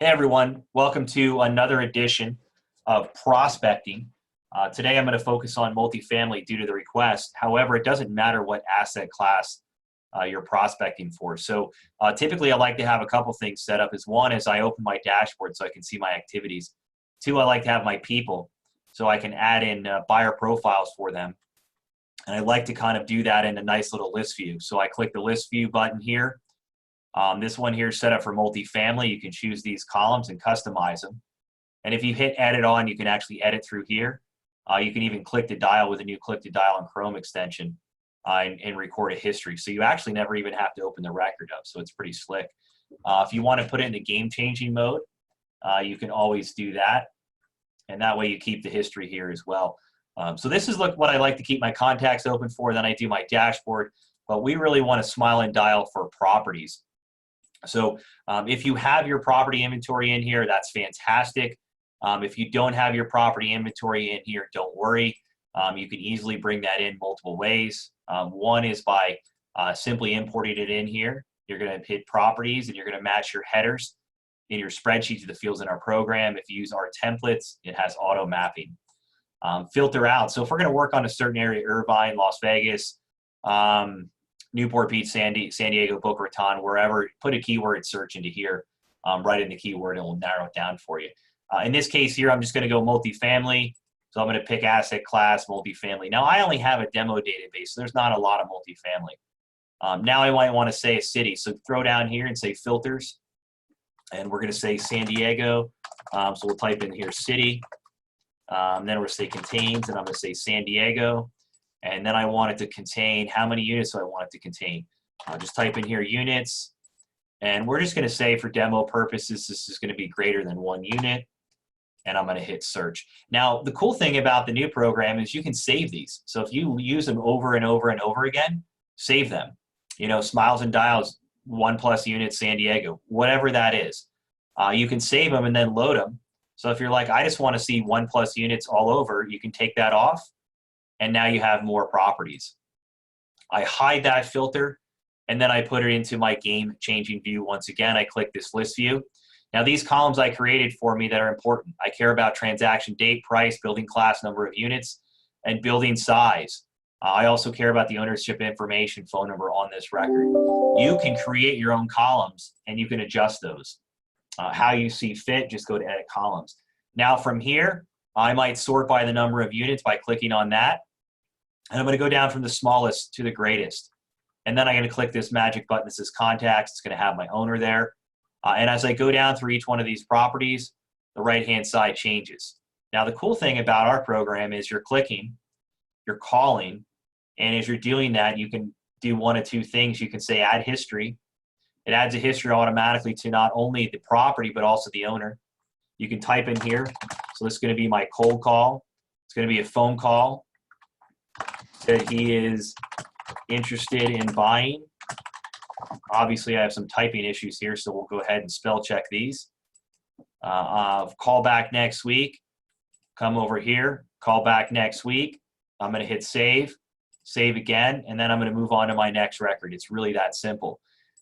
Hey everyone, welcome to another edition of Prospecting. Today I'm going to focus on multifamily due to the request. However, it doesn't matter what asset class you're prospecting for. So typically I like to have a couple things set up. One is I open my dashboard so I can see my activities. Two, I like to have my people so I can add in buyer profiles for them. And I like to kind of do that in a nice little list view. So I click the list view button here. This one here is set up for multifamily. You can choose these columns and customize them. And if you hit edit on, you can actually edit through here. You can even click to dial with a new click to dial and Chrome extension and record a history. So you actually never even have to open the record up. So it's pretty slick. If you want to put it into game changing mode, you can always do that. And that way you keep the history here as well. So this is what I like to keep my contacts open for. Then I do my dashboard. But we really want to smile and dial for properties. So if you have your property inventory in here, that's fantastic. If you don't have your property inventory in here, don't worry. You can easily bring that in multiple ways. One is by simply importing it in here. You're going to hit properties and you're going to match your headers in your spreadsheet to the fields in our program. If you use our templates, it has auto mapping. Filter out. So if we're going to work on a certain area, Irvine, Las Vegas, Newport Beach, San Diego, Boca Raton, wherever, put a keyword search into here, right in the keyword, and it will narrow it down for you. In this case here, I'm just going to go multifamily. So I'm going to pick asset class, multifamily. Now, I only have a demo database, so there's not a lot of multifamily. Now I might want to say a city. So throw down here and say filters. And we're going to say San Diego. So we'll type in here city. Then we're going to say contains, and I'm going to say San Diego. And then I want it to contain, how many units do I want it to contain? I'll just type in here units. And we're just going to say for demo purposes, this is going to be greater than 1 unit. And I'm going to hit search. Now, the cool thing about the new program is you can save these. So if you use them over and over and over again, save them. You know, smiles and dials, 1+ units, San Diego, whatever that is. You can save them and then load them. So if you're like, I just want to see 1+ units all over, you can take that off. And now you have more properties. I hide that filter, and then I put it into my game changing view. Once again, I click this list view. Now these columns I created for me that are important. I care about transaction date, price, building class, number of units, and building size. I also care about the ownership information, phone number on this record. You can create your own columns, and you can adjust those. How you see fit, just go to edit columns. Now from here, I might sort by the number of units by clicking on that. And I'm going to go down from the smallest to the greatest. And then I'm going to click this magic button that says contacts. It's going to have my owner there. And as I go down through each one of these properties, the right-hand side changes. Now, the cool thing about our program is you're clicking, you're calling, and as you're doing that, you can do one of two things. You can say add history. It adds a history automatically to not only the property, but also the owner. You can type in here. So this is going to be my cold call. It's going to be a phone call. That he is interested in buying. Obviously, I have some typing issues here, so we'll go ahead and spell check these. Call back next week. Come over here. Call back next week. I'm going to hit save, save again, and then I'm going to move on to my next record. It's really that simple.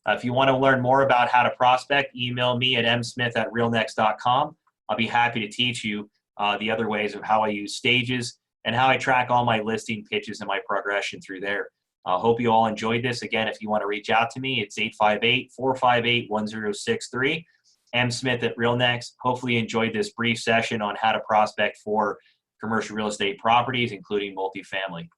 If you want to learn more about how to prospect, email me at msmith@realnext.com. I'll be happy to teach you the other ways of how I use stages and how I track all my listing pitches and my progression through there. I hope you all enjoyed this. Again, if you want to reach out to me, it's 858-458-1063. msmith@realnext. Hopefully you enjoyed this brief session on how to prospect for commercial real estate properties, including multifamily.